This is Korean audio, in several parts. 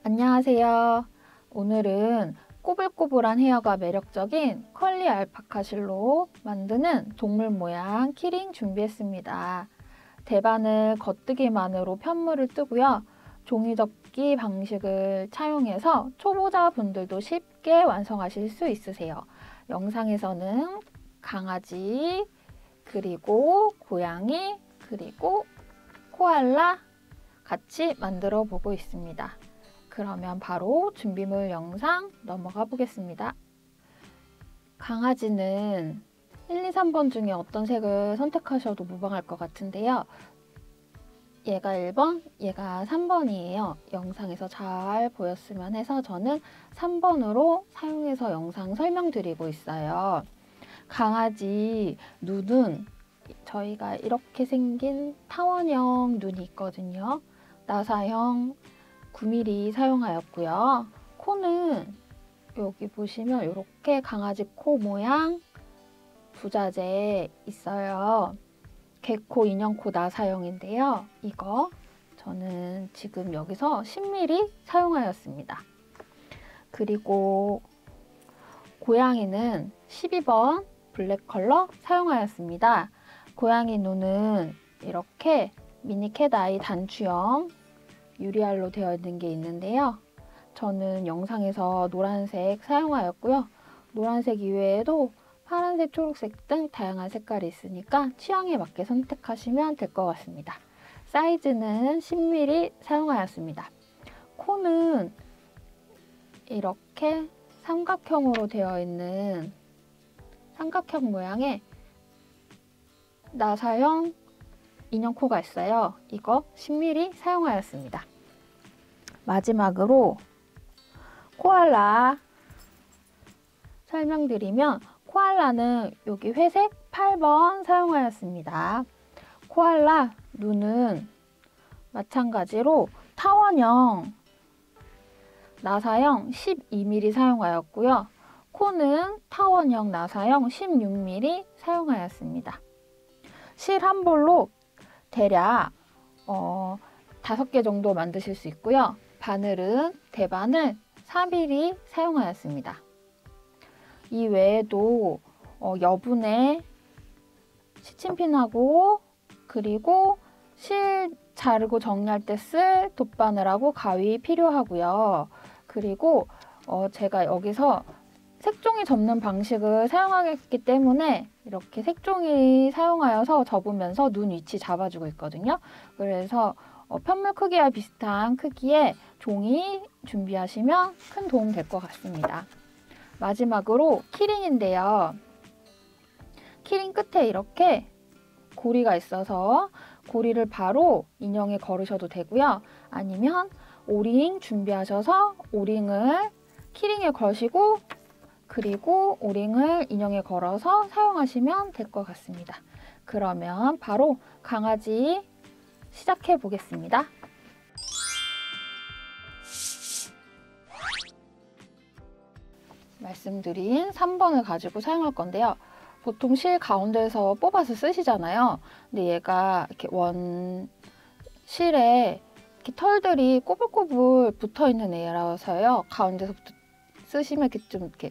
안녕하세요. 오늘은 꼬불꼬불한 헤어가 매력적인 컬리 알파카 실로 만드는 동물 모양 키링 준비했습니다. 대바늘 겉뜨기만으로 편물을 뜨고요. 종이접기 방식을 차용해서 초보자분들도 쉽게 완성하실 수 있으세요. 영상에서는 강아지, 그리고 고양이, 그리고 코알라 같이 만들어 보고 있습니다. 그러면 바로 준비물 영상 넘어가 보겠습니다. 강아지는 1, 2, 3번 중에 어떤 색을 선택하셔도 무방할 것 같은데요. 얘가 1번, 얘가 3번이에요. 영상에서 잘 보였으면 해서 저는 3번으로 사용해서 영상 설명드리고 있어요. 강아지 눈은 저희가 이렇게 생긴 타원형 눈이 있거든요. 나사형 9mm 사용하였고요. 코는 여기 보시면 이렇게 강아지 코 모양 부자재 있어요. 개코 인형코 나사형인데요. 이거 저는 지금 여기서 10mm 사용하였습니다. 그리고 고양이는 12번 블랙 컬러 사용하였습니다. 고양이 눈은 이렇게 미니 캣아이 단추형 유리알로 되어 있는 게 있는데요. 저는 영상에서 노란색 사용하였고요. 노란색 이외에도 파란색, 초록색 등 다양한 색깔이 있으니까 취향에 맞게 선택하시면 될 것 같습니다. 사이즈는 10mm 사용하였습니다. 코는 이렇게 삼각형으로 되어 있는 삼각형 모양의 나사형 인형 코가 있어요. 이거 10mm 사용하였습니다. 마지막으로 코알라 설명드리면 코알라는 여기 회색 8번 사용하였습니다. 코알라 눈은 마찬가지로 타원형 나사형 12mm 사용하였고요. 코는 타원형 나사형 16mm 사용하였습니다. 실 한 볼로 대략 5개 정도 만드실 수 있고요. 바늘은 대바늘 4mm 사용하였습니다. 이 외에도 여분의 시침핀하고 그리고 실 자르고 정리할 때 쓸 돗바늘하고 가위 필요하고요. 그리고 제가 여기서 색종이 접는 방식을 사용하기 때문에 이렇게 색종이 사용하여서 접으면서 눈 위치 잡아주고 있거든요. 그래서 편물 크기와 비슷한 크기의 종이 준비하시면 큰 도움 될 것 같습니다. 마지막으로 키링인데요. 키링 끝에 이렇게 고리가 있어서 고리를 바로 인형에 걸으셔도 되고요. 아니면 오링 준비하셔서 오링을 키링에 거시고 그리고 오링을 인형에 걸어서 사용하시면 될 것 같습니다. 그러면 바로 강아지 시작해 보겠습니다. 말씀드린 3번을 가지고 사용할 건데요. 보통 실 가운데에서 뽑아서 쓰시잖아요. 근데 얘가 이렇게 실에 이렇게 털들이 꼬불꼬불 붙어 있는 애라서요. 가운데서부터 쓰시면 이렇게 좀 이렇게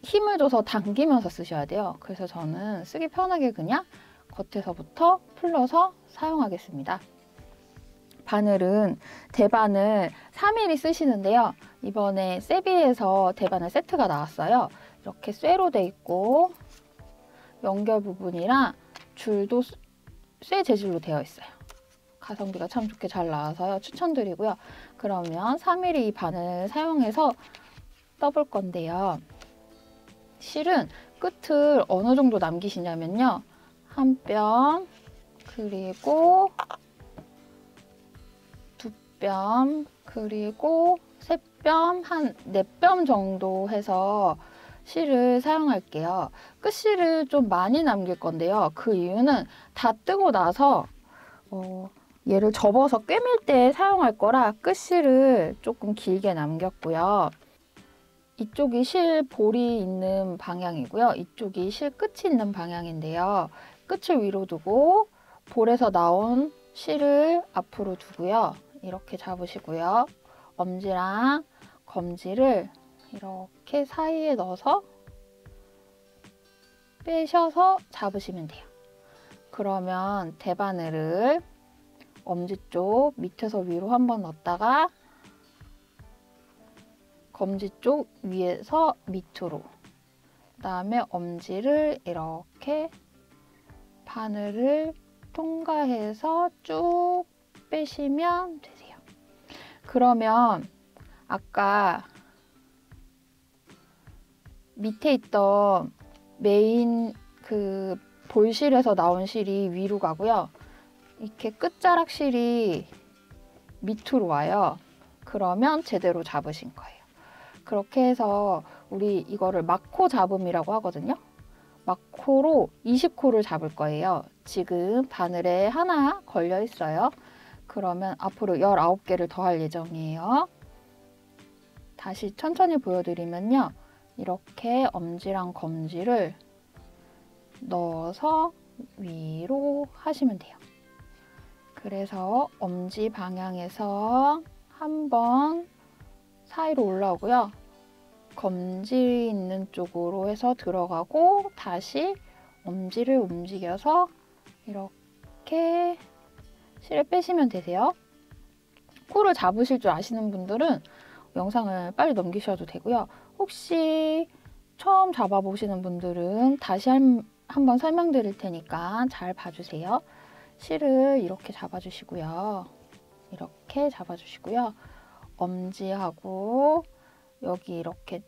힘을 줘서 당기면서 쓰셔야 돼요. 그래서 저는 쓰기 편하게 그냥 겉에서부터 풀러서 사용하겠습니다. 바늘은 대바늘 4mm 쓰시는데요. 이번에 세비에서 대바늘 세트가 나왔어요. 이렇게 쇠로 돼 있고 연결 부분이랑 줄도 쇠 재질로 되어 있어요. 가성비가 참 좋게 잘 나와서요. 추천드리고요. 그러면 4mm 이 바늘 사용해서 떠볼 건데요. 실은 끝을 어느 정도 남기시냐면요. 한 뼘, 그리고 두 뼘, 그리고 세 뼘, 한 4뼘 정도 해서 실을 사용할게요. 끝실을 좀 많이 남길 건데요. 그 이유는 다 뜨고 나서 얘를 접어서 꿰밀 때 사용할 거라 끝실을 조금 길게 남겼고요. 이쪽이 실 볼이 있는 방향이고요. 이쪽이 실 끝이 있는 방향인데요. 끝을 위로 두고 볼에서 나온 실을 앞으로 두고요. 이렇게 잡으시고요. 엄지랑 검지를 이렇게 사이에 넣어서 빼셔서 잡으시면 돼요. 그러면 대바늘을 엄지 쪽 밑에서 위로 한번 넣었다가 검지 쪽 위에서 밑으로, 그다음에 엄지를 이렇게 바늘을 통과해서 쭉 빼시면 되세요. 그러면 아까 밑에 있던 메인 그 볼실에서 나온 실이 위로 가고요. 이렇게 끝자락 실이 밑으로 와요. 그러면 제대로 잡으신 거예요. 그렇게 해서 우리 이거를 막코 잡음이라고 하거든요. 막코로 20코를 잡을 거예요. 지금 바늘에 하나 걸려 있어요. 그러면 앞으로 19개를 더 할 예정이에요. 다시 천천히 보여드리면요. 이렇게 엄지랑 검지를 넣어서 위로 하시면 돼요. 그래서 엄지 방향에서 한번 사이로 올라오고요. 검지 있는 쪽으로 해서 들어가고 다시 엄지를 움직여서 이렇게 실을 빼시면 되세요. 코를 잡으실 줄 아시는 분들은 영상을 빨리 넘기셔도 되고요. 혹시 처음 잡아보시는 분들은 다시 한번 설명드릴 테니까 잘 봐주세요. 실을 이렇게 잡아주시고요. 이렇게 잡아주시고요. 엄지하고 여기 이렇게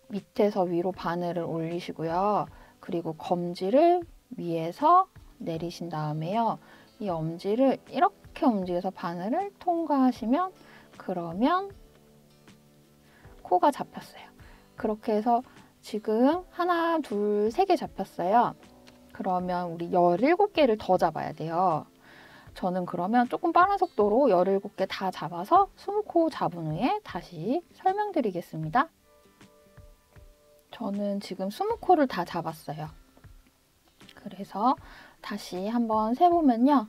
밑에서 위로 바늘을 올리시고요. 그리고 검지를 위에서 내리신 다음에요. 이 엄지를 이렇게 움직여서 바늘을 통과하시면 그러면 코가 잡혔어요. 그렇게 해서 지금 하나, 둘, 세 개 잡혔어요. 그러면 우리 17개를 더 잡아야 돼요. 저는 그러면 조금 빠른 속도로 17개 다 잡아서 20코 잡은 후에 다시 설명드리겠습니다. 저는 지금 20코를 다 잡았어요. 그래서 다시 한번 세보면요.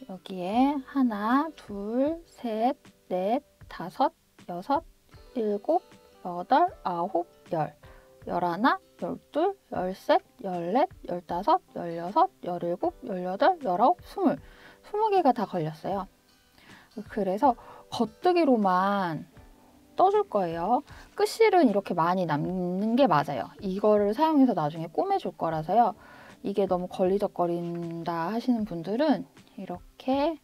여기에 하나, 둘, 셋, 넷, 다섯, 여섯, 일곱, 여덟, 아홉, 열, 열하나, 열둘, 열셋, 열넷, 열다섯, 열여섯, 열일곱, 열여덟, 열아홉, 20개가 다 걸렸어요. 그래서 겉뜨기로만 떠줄 거예요. 끝실은 이렇게 많이 남는 게 맞아요. 이거를 사용해서 나중에 꼬매줄 거라서요. 이게 너무 걸리적거린다 하시는 분들은 이렇게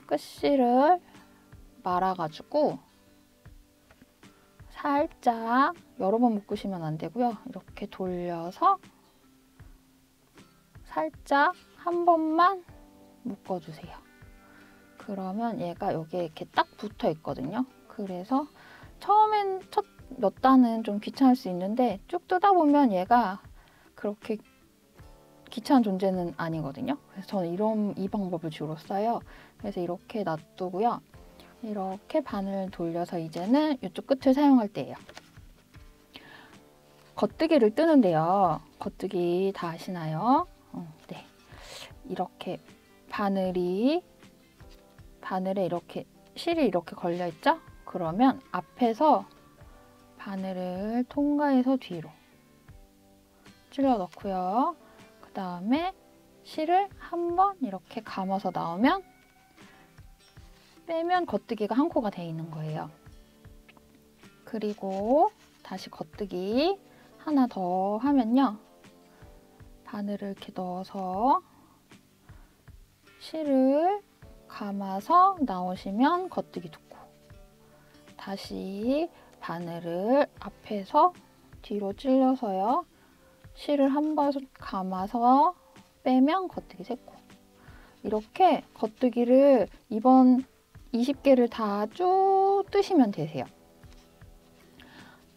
끝실을 말아가지고 살짝 여러 번 묶으시면 안 되고요. 이렇게 돌려서 살짝 한 번만 묶어주세요. 그러면 얘가 여기에 이렇게 딱 붙어 있거든요. 그래서 처음엔 첫 몇 단은 좀 귀찮을 수 있는데 쭉 뜨다 보면 얘가 그렇게 귀찮은 존재는 아니거든요. 그래서 저는 이 방법을 주로 써요. 그래서 이렇게 놔두고요. 이렇게 바늘 돌려서 이제는 이쪽 끝을 사용할 때예요. 겉뜨기를 뜨는데요. 겉뜨기 다 아시나요? 네. 이렇게 바늘에 이렇게 실이 이렇게 걸려 있죠? 그러면 앞에서 바늘을 통과해서 뒤로 찔러 넣고요. 그 다음에 실을 한번 이렇게 감아서 나오면 빼면 겉뜨기가 한 코가 돼 있는 거예요. 그리고 다시 겉뜨기 하나 더 하면요. 바늘을 이렇게 넣어서 실을 감아서 나오시면 겉뜨기 두 코. 다시 바늘을 앞에서 뒤로 찔러서요. 실을 한 번 감아서 빼면 겉뜨기 세 코. 이렇게 겉뜨기를 이번 20개를 다 쭉 뜨시면 되세요.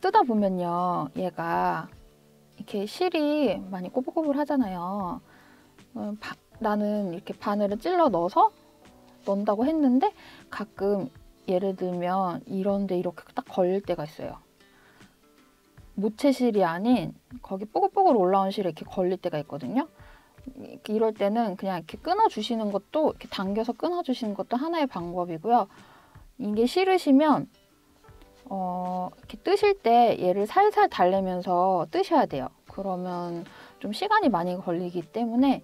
뜨다 보면요. 얘가 이렇게 실이 많이 꼬불꼬불 하잖아요. 나는 이렇게 바늘을 찔러 넣어서 넣는다고 했는데 가끔 예를 들면 이런데 이렇게 딱 걸릴 때가 있어요. 모체실이 아닌 거기 뽀글뽀글 올라온 실에 이렇게 걸릴 때가 있거든요. 이럴 때는 그냥 이렇게 끊어주시는 것도, 이렇게 당겨서 끊어주시는 것도 하나의 방법이고요. 이게 싫으시면 이렇게 뜨실 때 얘를 살살 달래면서 뜨셔야 돼요. 그러면 좀 시간이 많이 걸리기 때문에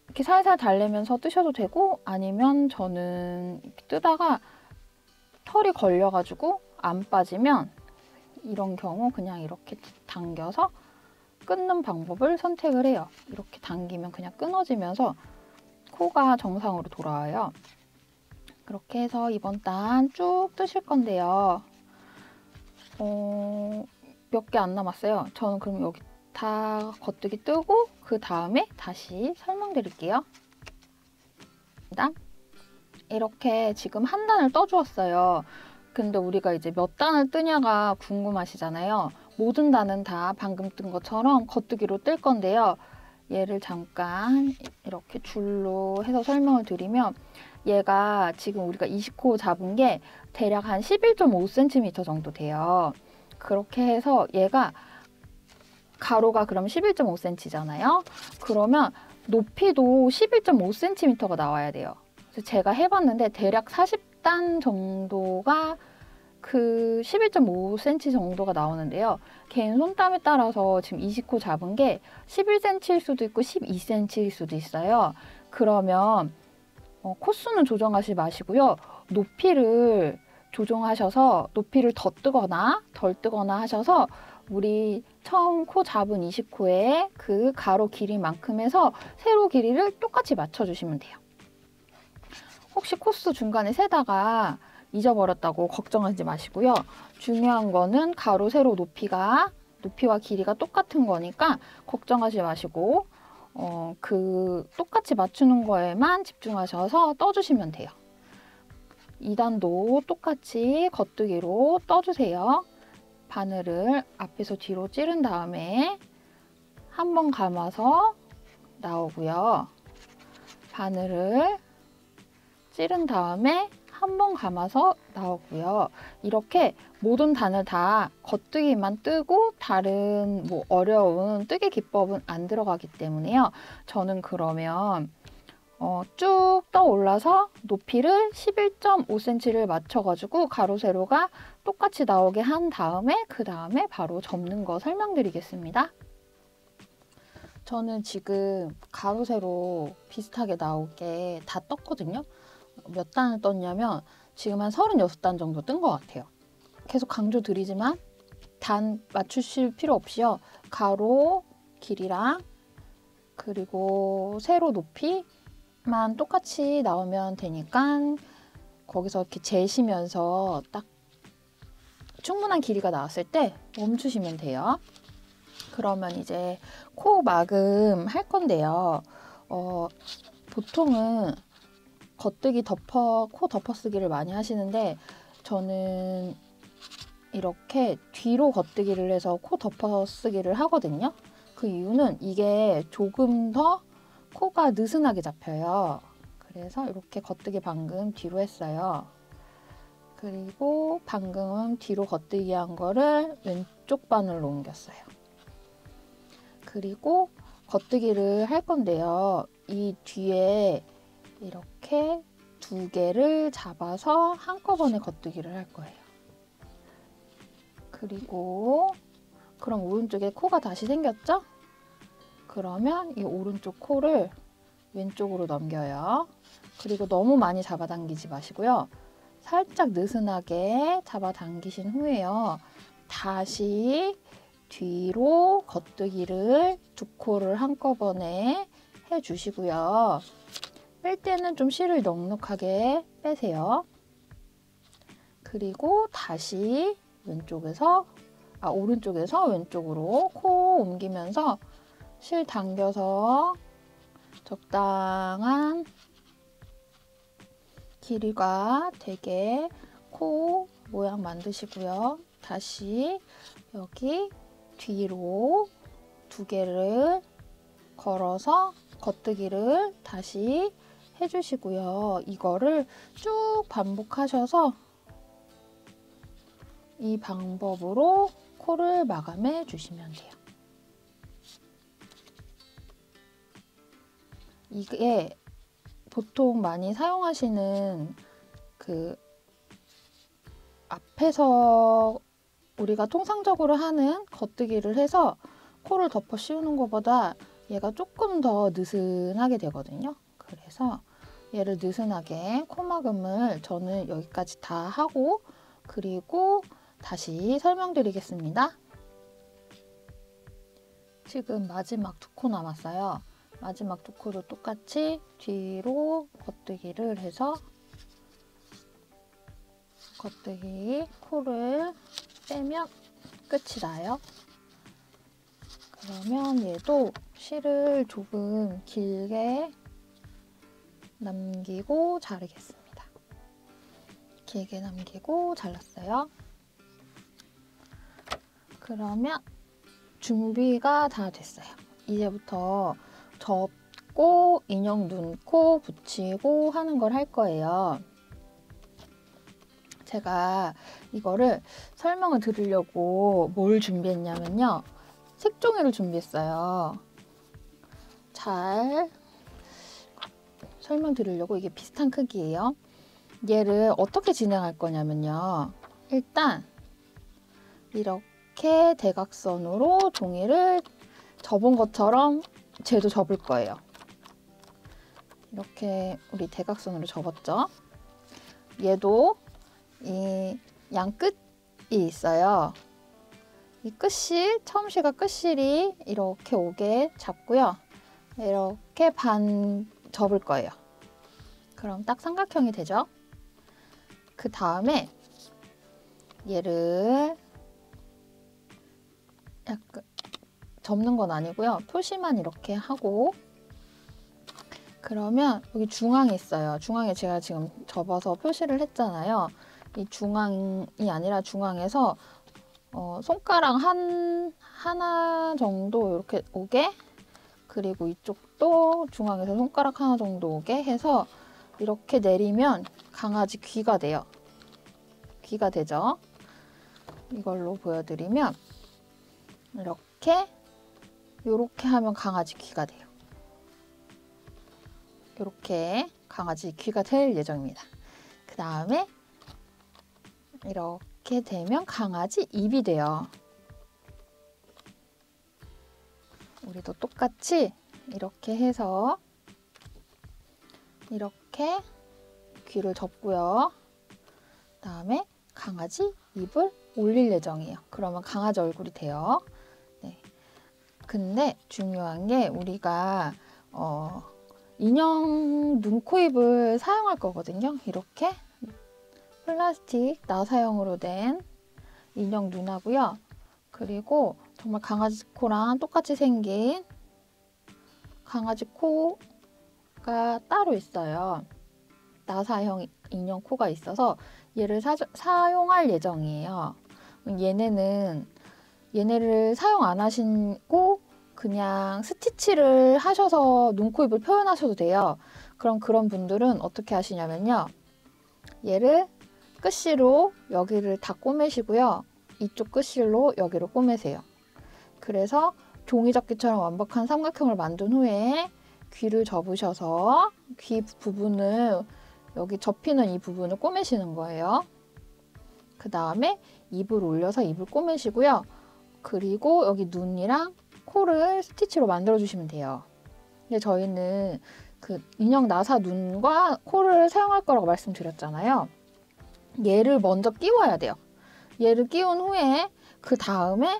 이렇게 살살 달래면서 뜨셔도 되고, 아니면 저는 이렇게 뜨다가 털이 걸려가지고 안 빠지면 이런 경우 그냥 이렇게 당겨서 끊는 방법을 선택을 해요. 이렇게 당기면 그냥 끊어지면서 코가 정상으로 돌아와요. 그렇게 해서 이번 단 쭉 뜨실 건데요. 몇 개 안 남았어요. 저는 그럼 여기 다 겉뜨기 뜨고 그 다음에 다시 설명드릴게요. 이렇게 지금 한 단을 떠주었어요. 근데 우리가 이제 몇 단을 뜨냐가 궁금하시잖아요. 모든 단은 다 방금 뜬 것처럼 겉뜨기로 뜰 건데요. 얘를 잠깐 이렇게 줄로 해서 설명을 드리면, 얘가 지금 우리가 20코 잡은 게 대략 한 11.5cm 정도 돼요. 그렇게 해서 얘가 가로가 그럼 11.5cm잖아요. 그러면 높이도 11.5cm가 나와야 돼요. 그래서 제가 해봤는데 대략 40단 정도가 그 11.5cm 정도가 나오는데요. 개인 손땀에 따라서 지금 20코 잡은 게 11cm일 수도 있고 12cm일 수도 있어요. 그러면 코수는 조정하지 마시고요. 높이를 조정하셔서 높이를 더 뜨거나 덜 뜨거나 하셔서 우리 처음 코 잡은 20코에 그 가로 길이만큼 해서 세로 길이를 똑같이 맞춰주시면 돼요. 혹시 코수 중간에 세다가 잊어버렸다고 걱정하지 마시고요. 중요한 거는 가로, 세로 높이와 길이가 똑같은 거니까 걱정하지 마시고 그 똑같이 맞추는 거에만 집중하셔서 떠주시면 돼요. 2단도 똑같이 겉뜨기로 떠주세요. 바늘을 앞에서 뒤로 찌른 다음에 한 번 감아서 나오고요. 바늘을 찌른 다음에 한 번 감아서 나오고요. 이렇게 모든 단을 다 겉뜨기만 뜨고 다른 뭐 어려운 뜨개 기법은 안 들어가기 때문에요. 저는 그러면 쭉 떠올라서 높이를 11.5cm를 맞춰가지고 가로 세로가 똑같이 나오게 한 다음에 그 다음에 바로 접는 거 설명드리겠습니다. 저는 지금 가로 세로 비슷하게 나오게 다 떴거든요. 몇 단을 떴냐면 지금 한 36단 정도 뜬 것 같아요. 계속 강조드리지만 단 맞추실 필요 없이요. 가로 길이랑 그리고 세로 높이만 똑같이 나오면 되니까 거기서 이렇게 재시면서 딱 충분한 길이가 나왔을 때 멈추시면 돼요. 그러면 이제 코 마금 할 건데요. 보통은 겉뜨기 코 덮어쓰기를 많이 하시는데 저는 이렇게 뒤로 겉뜨기를 해서 코 덮어쓰기를 하거든요. 그 이유는 이게 조금 더 코가 느슨하게 잡혀요. 그래서 이렇게 겉뜨기 방금 뒤로 했어요. 그리고 방금은 뒤로 겉뜨기 한 거를 왼쪽 바늘로 옮겼어요. 그리고 겉뜨기를 할 건데요. 이 뒤에 이렇게 두 개를 잡아서 한꺼번에 겉뜨기를 할 거예요. 그리고 그럼 오른쪽에 코가 다시 생겼죠? 그러면 이 오른쪽 코를 왼쪽으로 넘겨요. 그리고 너무 많이 잡아당기지 마시고요. 살짝 느슨하게 잡아당기신 후에요. 다시 뒤로 겉뜨기를 두 코를 한꺼번에 해주시고요. 뺄 때는 좀 실을 넉넉하게 빼세요. 그리고 다시 오른쪽에서 왼쪽으로 코 옮기면서 실 당겨서 적당한 길이가 되게 코 모양 만드시고요. 다시 여기 뒤로 두 개를 걸어서 겉뜨기를 다시 해주시고요. 이거를 쭉 반복하셔서 이 방법으로 코를 마감해 주시면 돼요. 이게 보통 많이 사용하시는 그 앞에서 우리가 통상적으로 하는 겉뜨기를 해서 코를 덮어 씌우는 것보다 얘가 조금 더 느슨하게 되거든요. 그래서 얘를 느슨하게 코막음을 저는 여기까지 다 하고 그리고 다시 설명드리겠습니다. 지금 마지막 2코 남았어요. 마지막 2코도 똑같이 뒤로 겉뜨기를 해서 겉뜨기 코를 빼면 끝이 나요. 그러면 얘도 실을 조금 길게 남기고 자르겠습니다. 길게 남기고 잘랐어요. 그러면 준비가 다 됐어요. 이제부터 접고 인형 눈, 코 붙이고 하는 걸 할 거예요. 제가 이거를 설명을 드리려고 뭘 준비했냐면요. 색종이를 준비했어요. 잘 설명드리려고 이게 비슷한 크기예요. 얘를 어떻게 진행할 거냐면요. 일단 이렇게 대각선으로 종이를 접은 것처럼 쟤도 접을 거예요. 이렇게 우리 대각선으로 접었죠. 얘도 이 양 끝이 있어요. 이 끝실, 처음 실과 끝실이 이렇게 오게 잡고요. 이렇게 반 접을 거예요. 그럼 딱 삼각형이 되죠. 그 다음에 얘를 약간 접는 건 아니고요. 표시만 이렇게 하고 그러면 여기 중앙에 있어요. 중앙에 제가 지금 접어서 표시를 했잖아요. 이 중앙이 아니라 중앙에서 손가락 하나 정도 이렇게 오게 그리고 이쪽도 중앙에서 손가락 하나 정도 오게 해서 이렇게 내리면 강아지 귀가 돼요. 귀가 되죠. 이걸로 보여드리면 이렇게 하면 강아지 귀가 돼요. 이렇게 강아지 귀가 될 예정입니다. 그 다음에 이렇게 되면 강아지 입이 돼요. 우리도 똑같이 이렇게 해서 이렇게 귀를 접고요. 그 다음에 강아지 입을 올릴 예정이에요. 그러면 강아지 얼굴이 돼요. 네. 근데 중요한 게 우리가 인형 눈, 코, 입을 사용할 거거든요. 이렇게 플라스틱 나사형으로 된 인형 눈하고요. 그리고 정말 강아지 코랑 똑같이 생긴 강아지 코가 따로 있어요. 나사형 인형 코가 있어서 얘를 사용할 예정이에요. 얘네를 사용 안 하시고 그냥 스티치를 하셔서 눈, 코, 입을 표현하셔도 돼요. 그럼 그런 분들은 어떻게 하시냐면요. 얘를 끝실로 여기를 다 꼬매시고요. 이쪽 끝실로 여기를 꼬매세요. 그래서 종이접기처럼 완벽한 삼각형을 만든 후에 귀를 접으셔서 귀 부분을 여기 접히는 이 부분을 꼬매시는 거예요. 그 다음에 입을 올려서 입을 꼬매시고요. 그리고 여기 눈이랑 코를 스티치로 만들어 주시면 돼요. 근데 저희는 그 인형 나사 눈과 코를 사용할 거라고 말씀드렸잖아요. 얘를 먼저 끼워야 돼요. 얘를 끼운 후에 그 다음에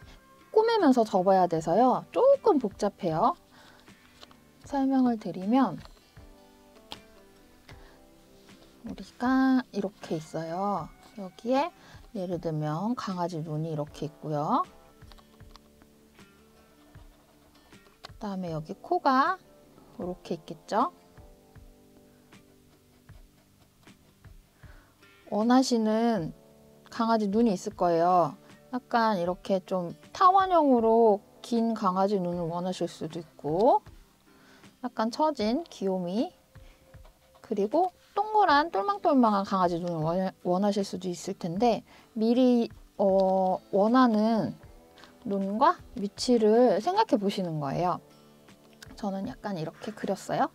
꼬매면서 접어야 돼서요. 조금 복잡해요. 설명을 드리면 우리가 이렇게 있어요. 여기에 예를 들면 강아지 눈이 이렇게 있고요. 그 다음에 여기 코가 이렇게 있겠죠. 원하시는 강아지 눈이 있을 거예요. 약간 이렇게 좀 타원형으로 긴 강아지 눈을 원하실 수도 있고 약간 처진 귀요미 그리고 동그란 똘망똘망한 강아지 눈을 원하실 수도 있을 텐데 미리 원하는 눈과 위치를 생각해 보시는 거예요. 저는 약간 이렇게 그렸어요.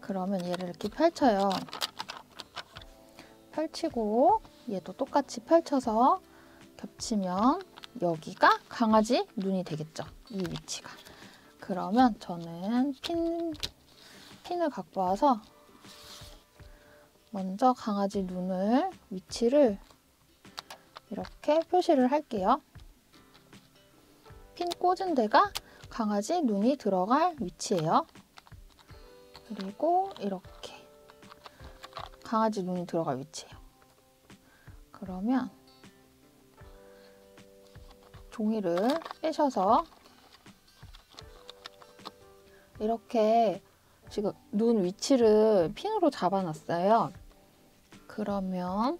그러면 얘를 이렇게 펼쳐요. 펼치고 얘도 똑같이 펼쳐서 겹치면 여기가 강아지 눈이 되겠죠. 이 위치가. 그러면 저는 핀을 갖고 와서 먼저 강아지 눈을 위치를 이렇게 표시를 할게요. 핀 꽂은 데가 강아지 눈이 들어갈 위치예요. 그리고 이렇게 강아지 눈이 들어갈 위치예요. 그러면 종이를 빼셔서 이렇게 지금 눈 위치를 핀으로 잡아놨어요. 그러면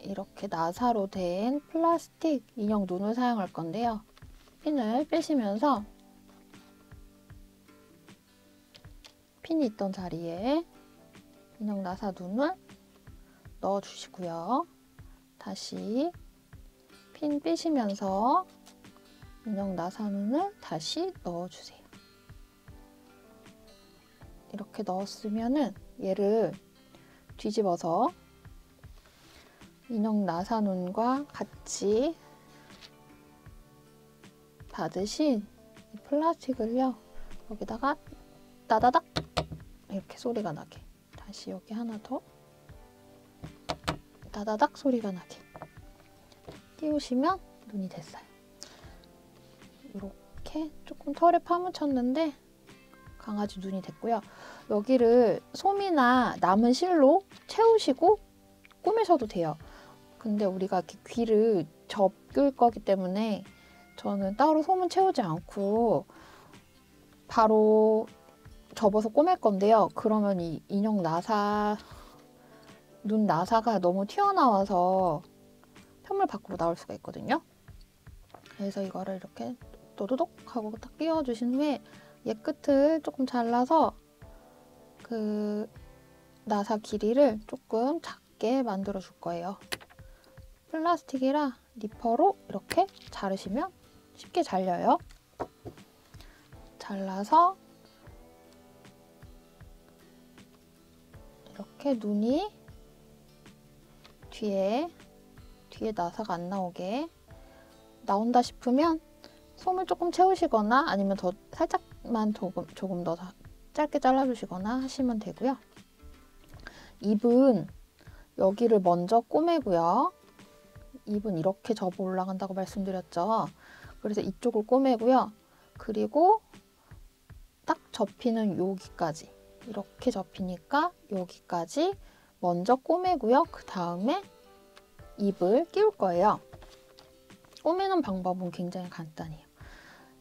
이렇게 나사로 된 플라스틱 인형 눈을 사용할 건데요. 핀을 빼시면서 핀이 있던 자리에 인형 나사 눈을 넣어주시고요. 다시 핀 빼시면서 인형 나사 눈을 다시 넣어주세요. 이렇게 넣었으면은 얘를 뒤집어서 인형 나사 눈과 같이 받으신 이 플라스틱을요, 여기다가 따다닥 이렇게 소리가 나게, 다시 여기 하나 더 따다닥 소리가 나게 띄우시면 눈이 됐어요. 이렇게 조금 털에 파묻혔는데 강아지 눈이 됐고요. 여기를 솜이나 남은 실로 채우시고 꾸미셔도 돼요. 근데 우리가 이렇게 귀를 접을 거기 때문에 저는 따로 솜은 채우지 않고 바로 접어서 꾸밀 건데요. 그러면 이 인형 나사, 눈 나사가 너무 튀어나와서 편물 밖으로 나올 수가 있거든요. 그래서 이거를 이렇게 도도독 하고 딱 끼워주신 후에 얘 끝을 조금 잘라서 그 나사 길이를 조금 작게 만들어 줄 거예요. 플라스틱이라 니퍼로 이렇게 자르시면 쉽게 잘려요. 잘라서 이렇게 눈이 뒤에 나사가 안 나오게, 나온다 싶으면 솜을 조금 채우시거나 아니면 더 살짝만 조금 더 짧게 잘라주시거나 하시면 되고요. 입은 여기를 먼저 꼬매고요. 입은 이렇게 접어 올라간다고 말씀드렸죠. 그래서 이쪽을 꼬매고요. 그리고 딱 접히는 여기까지, 이렇게 접히니까 여기까지 먼저 꼬매고요. 그 다음에 입을 끼울 거예요. 꼬매는 방법은 굉장히 간단해요.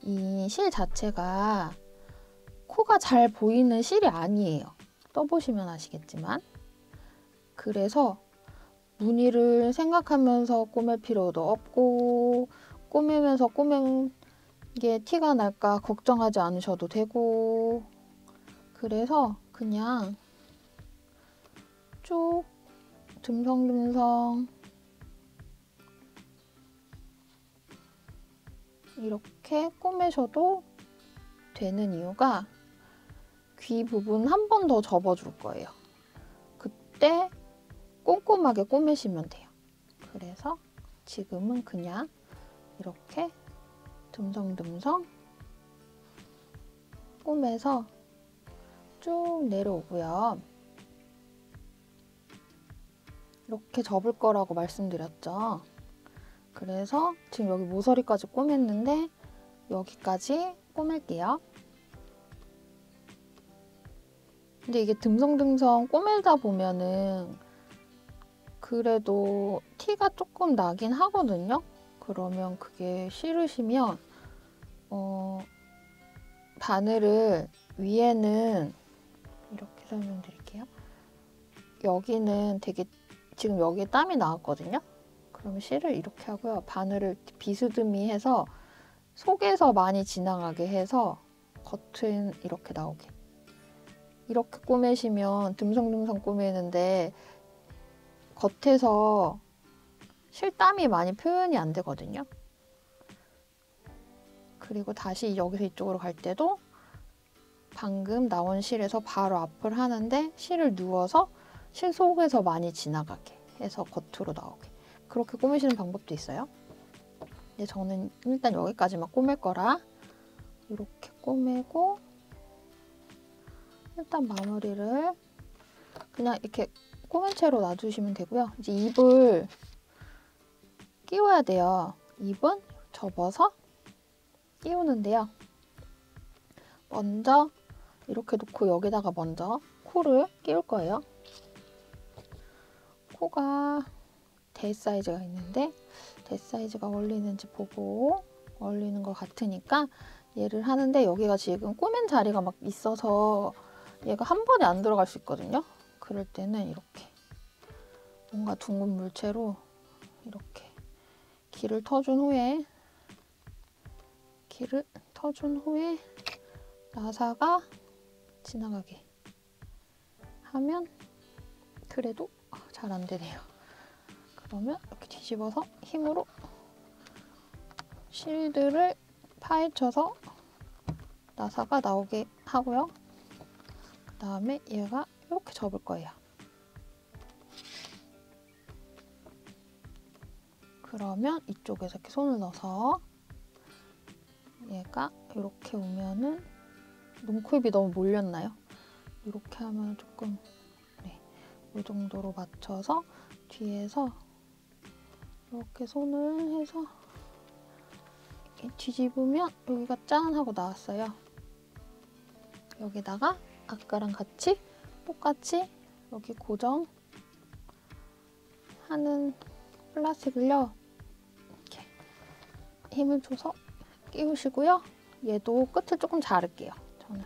이 실 자체가 코가 잘 보이는 실이 아니에요. 떠보시면 아시겠지만. 그래서 무늬를 생각하면서 꾸밀 필요도 없고, 꾸미면서 꾸민 게 티가 날까 걱정하지 않으셔도 되고, 그래서 그냥 쭉 듬성듬성 이렇게 꾸미셔도 되는 이유가 귀 부분 한 번 더 접어줄 거예요. 그때 꼼꼼하게 꾸미시면 돼요. 그래서 지금은 그냥 이렇게 듬성듬성 꾸며서 쭉 내려오고요. 이렇게 접을 거라고 말씀드렸죠. 그래서 지금 여기 모서리까지 꾸몄는데 여기까지 꾸밀게요. 근데 이게 듬성듬성 꾸밀다 보면은 그래도 티가 조금 나긴 하거든요. 그러면 그게 싫으시면 바늘을 위에는 이렇게 설명드릴게요. 여기는 되게 지금 여기에 땀이 나왔거든요. 그러면 실을 이렇게 하고요. 바늘을 비스듬히 해서 속에서 많이 지나가게 해서 겉은 이렇게 나오게. 이렇게 꾸미시면 듬성듬성 꾸미는데 겉에서 실땀이 많이 표현이 안 되거든요. 그리고 다시 여기서 이쪽으로 갈 때도 방금 나온 실에서 바로 앞을 하는데 실을 누워서 실 속에서 많이 지나가게 해서 겉으로 나오게 그렇게 꾸미시는 방법도 있어요. 근데 저는 일단 여기까지만 꾸밀 거라 이렇게 꾸미고 일단 마무리를 그냥 이렇게 꾸민 채로 놔두시면 되고요. 이제 입을 끼워야 돼요. 입은 접어서 끼우는데요. 먼저 이렇게 놓고 여기다가 먼저 코를 끼울 거예요. 코가 대 사이즈가 있는데 대 사이즈가 어울리는지 보고 어울리는 것 같으니까 얘를 하는데 여기가 지금 꾸민 자리가 막 있어서 얘가 한 번에 안 들어갈 수 있거든요. 그럴 때는 이렇게 뭔가 둥근 물체로 이렇게 길을 터준 후에 나사가 지나가게 하면 그래도 잘 안 되네요. 그러면 이렇게 뒤집어서 힘으로 실들을 파헤쳐서 나사가 나오게 하고요. 그 다음에 얘가 이렇게 접을 거예요. 그러면 이쪽에서 이렇게 손을 넣어서 얘가 이렇게 오면은 눈코입이 너무 몰렸나요? 이렇게 하면 조금 이 정도로 맞춰서 뒤에서 이렇게 손을 해서 이렇게 뒤집으면 여기가 짠 하고 나왔어요. 여기다가 아까랑 같이 똑같이 여기 고정하는 플라스틱을요 이렇게 힘을 줘서 끼우시고요. 얘도 끝을 조금 자를게요. 저는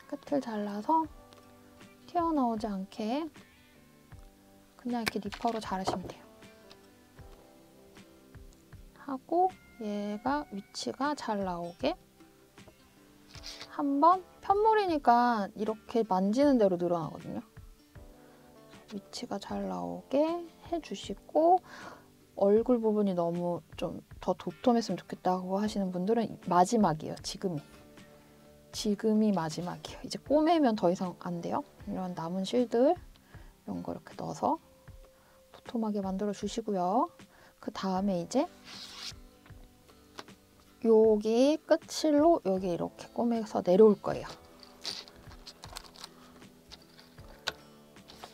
끝을 잘라서 튀어나오지 않게 그냥 이렇게 니퍼로 자르시면 돼요. 하고 얘가 위치가 잘 나오게 한번 편물이니까 이렇게 만지는 대로 늘어나거든요. 위치가 잘 나오게 해주시고 얼굴 부분이 너무 좀 더 도톰했으면 좋겠다고 하시는 분들은 마지막이에요. 지금이 마지막이에요. 이제 꼬매면 더 이상 안 돼요. 이런 남은 실들 이런 거 이렇게 넣어서 도톰하게 만들어 주시고요. 그 다음에 이제 여기 끝실로 여기 이렇게 꼬매서 내려올 거예요.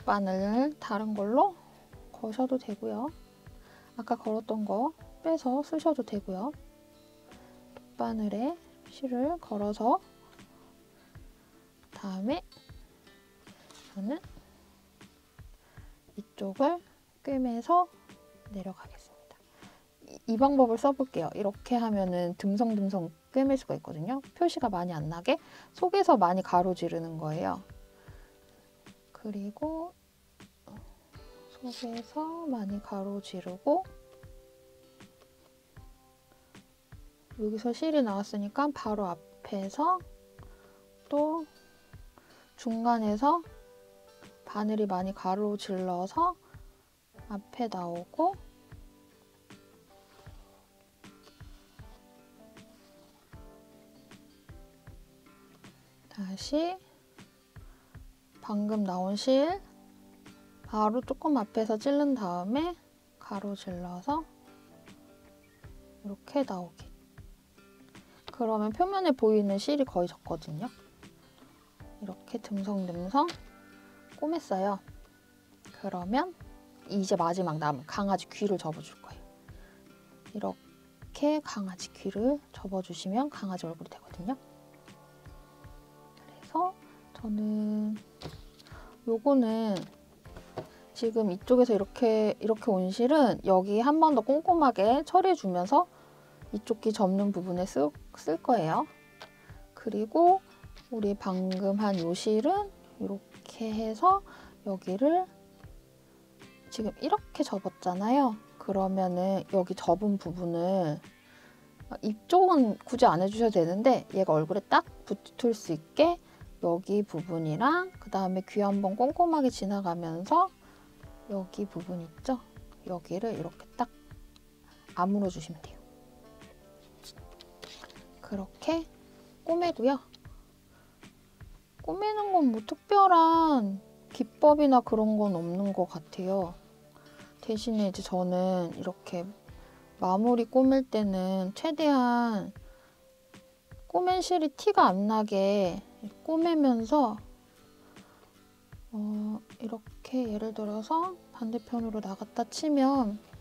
바늘 다른 걸로 거셔도 되고요. 아까 걸었던 거 빼서 쓰셔도 되고요. 바늘에 실을 걸어서 다음에 저는 이쪽을 꿰매서 내려가겠습니다. 이 방법을 써볼게요. 이렇게 하면은 듬성듬성 꿰맬 수가 있거든요. 표시가 많이 안 나게 속에서 많이 가로지르는 거예요. 그리고 속에서 많이 가로지르고 여기서 실이 나왔으니까 바로 앞에서 또 중간에서 바늘이 많이 가로질러서 앞에 나오고 다시 방금 나온 실 바로 조금 앞에서 찌른 다음에 가로질러서 이렇게 나오게. 그러면 표면에 보이는 실이 거의 졌거든요. 이렇게 듬성듬성 꼬맸어요. 그러면 이제 마지막 남은 강아지 귀를 접어줄 거예요. 이렇게 강아지 귀를 접어주시면 강아지 얼굴이 되거든요. 그래서 저는 요거는 지금 이쪽에서 이렇게 온 실은 여기 한 번 더 꼼꼼하게 처리해주면서 이쪽 귀 접는 부분에 쓸 거예요. 그리고 우리 방금 한 요 실은 이렇게 해서 여기를 지금 이렇게 접었잖아요. 그러면은 여기 접은 부분을 이쪽은 굳이 안 해주셔도 되는데 얘가 얼굴에 딱 붙을 수 있게 여기 부분이랑 그 다음에 귀 한번 꼼꼼하게 지나가면서 여기 부분 있죠? 여기를 이렇게 딱 아물어 주시면 돼요. 그렇게 꼬매고요. 꼬매는 건 뭐 특별한 기법이나 그런 건 없는 것 같아요. 대신에 이제 저는 이렇게 마무리 꼬맬 때는 최대한 꼬맨 실이 티가 안 나게 꼬매면서 이렇게 예를 들어서 반대편으로 나갔다 치면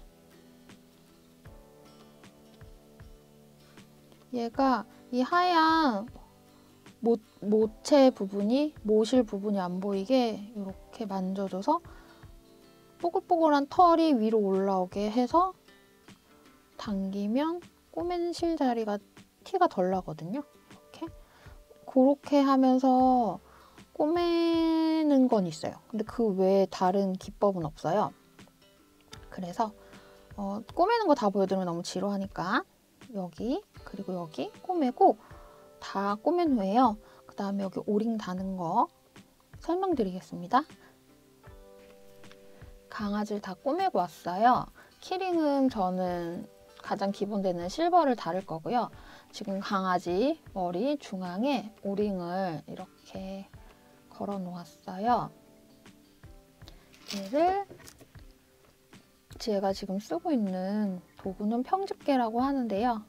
얘가 이 하얀 모체 부분이, 모실 부분이 안 보이게 이렇게 만져줘서 뽀글뽀글한 털이 위로 올라오게 해서 당기면 꼬맨 실 자리가 티가 덜 나거든요. 그렇게 하면서 꼬매는 건 있어요. 근데 그 외에 다른 기법은 없어요. 그래서 꼬매는 거 다 보여드리면 너무 지루하니까 여기 그리고 여기 꼬매고 다 꼬맨 후에요. 그 다음에 여기 오링 다는 거 설명드리겠습니다. 강아지를 다 꼬매고 왔어요. 키링은 저는 가장 기본되는 실버를 다룰 거고요. 지금 강아지 머리 중앙에 오링을 이렇게 걸어 놓았어요. 얘를 제가 지금 쓰고 있는 도구는 평집게라고 하는데요.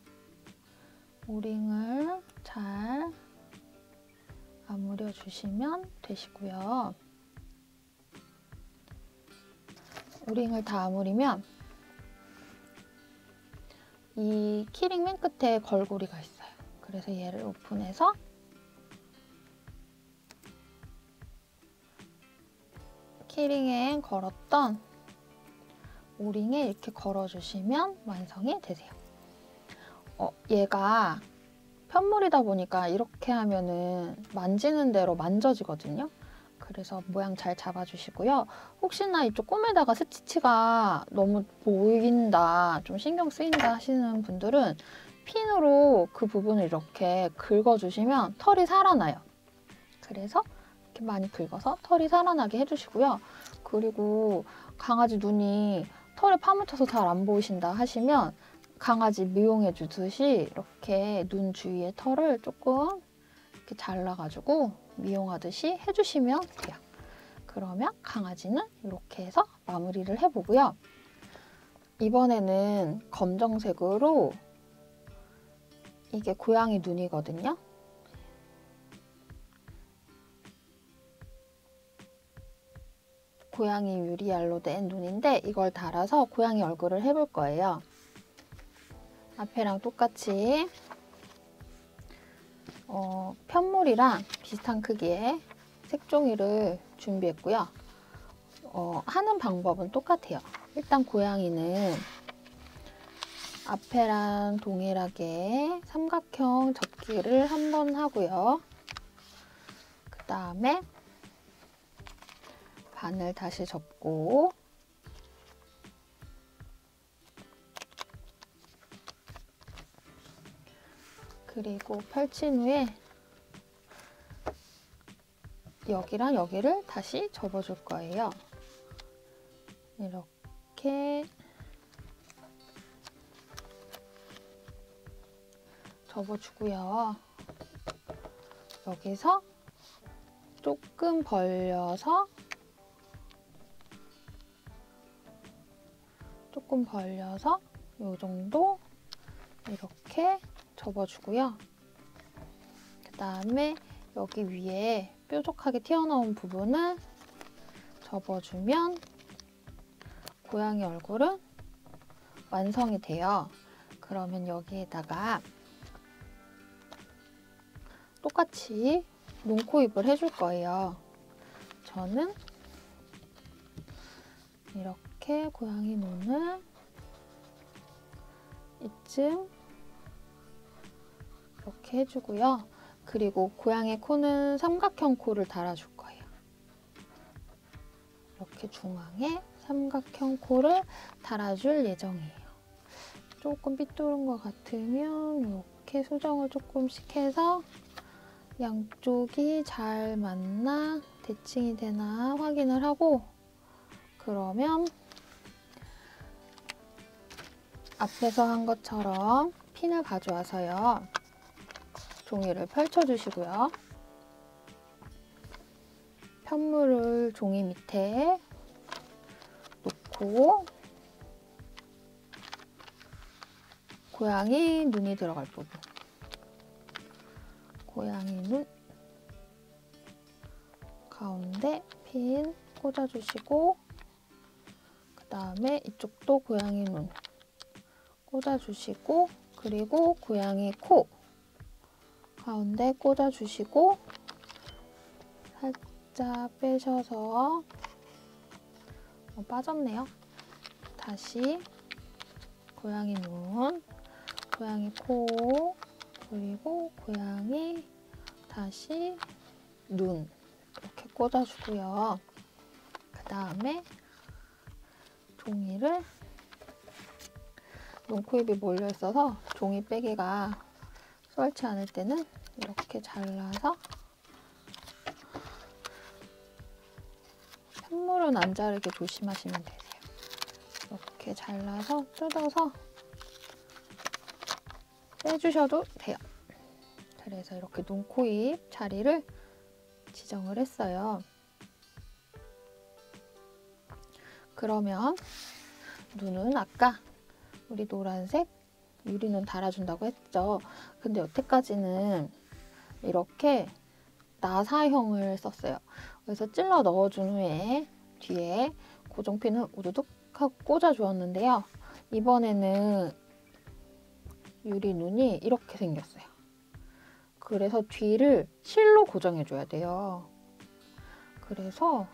오링을 잘 아무려 주시면 되시고요. 오링을 다 아무리면 이 키링 맨 끝에 걸고리가 있어요. 그래서 얘를 오픈해서 키링에 걸었던 오링에 이렇게 걸어주시면 완성이 되세요. 얘가 편물이다 보니까 이렇게 하면은 만지는 대로 만져지거든요. 그래서 모양 잘 잡아주시고요. 혹시나 이쪽 꼬매다가 스티치가 너무 보인다, 좀 신경 쓰인다 하시는 분들은 핀으로 그 부분을 이렇게 긁어주시면 털이 살아나요. 그래서 이렇게 많이 긁어서 털이 살아나게 해주시고요. 그리고 강아지 눈이 털에 파묻혀서 잘 안 보이신다 하시면 강아지 미용해 주듯이 이렇게 눈 주위에 털을 조금 이렇게 잘라가지고 미용하듯이 해주시면 돼요. 그러면 강아지는 이렇게 해서 마무리를 해보고요. 이번에는 검정색으로, 이게 고양이 눈이거든요. 고양이 유리알로 된 눈인데 이걸 달아서 고양이 얼굴을 해볼 거예요. 앞에랑 똑같이 편물이랑 비슷한 크기의 색종이를 준비했고요. 하는 방법은 똑같아요. 일단 고양이는 앞에랑 동일하게 삼각형 접기를 한번 하고요. 그 다음에 반을 다시 접고 그리고 펼친 후에 여기랑 여기를 다시 접어줄 거예요. 이렇게 접어주고요. 여기서 조금 벌려서 이 정도 이렇게 접어주고요. 그 다음에 여기 위에 뾰족하게 튀어나온 부분을 접어주면 고양이 얼굴은 완성이 돼요. 그러면 여기에다가 똑같이 눈, 코, 입을 해줄 거예요. 저는 이렇게 고양이 눈을 이쯤 이렇게 해주고요. 그리고 고양이 코는 삼각형 코를 달아줄 거예요. 이렇게 중앙에 삼각형 코를 달아줄 예정이에요. 조금 삐뚤은 것 같으면 이렇게 수정을 조금씩 해서 양쪽이 잘 맞나 대칭이 되나 확인을 하고, 그러면 앞에서 한 것처럼 핀을 가져와서요. 종이를 펼쳐주시고요. 편물을 종이 밑에 놓고 고양이 눈이 들어갈 부분, 고양이 눈 가운데 핀 꽂아주시고, 그 다음에 이쪽도 고양이 눈 꽂아주시고, 그리고 고양이 코 가운데 꽂아주시고, 살짝 빼셔서 빠졌네요. 다시 고양이 눈, 고양이 코, 그리고 고양이 다시 눈 이렇게 꽂아주고요. 그 다음에 종이를, 눈, 코, 입이 몰려 있어서 종이 빼기가 수월치 않을 때는 이렇게 잘라서, 편물은 안 자르게 조심하시면 되세요. 이렇게 잘라서 뜯어서 빼주셔도 돼요. 그래서 이렇게 눈, 코, 입 자리를 지정을 했어요. 그러면 눈은 아까 우리 노란색 유리눈 달아준다고 했죠. 근데 여태까지는 이렇게 나사형을 썼어요. 그래서 찔러 넣어준 후에 뒤에 고정핀을 우두둑 하고 꽂아주었는데요. 이번에는 유리눈이 이렇게 생겼어요. 그래서 뒤를 실로 고정해줘야 돼요. 그래서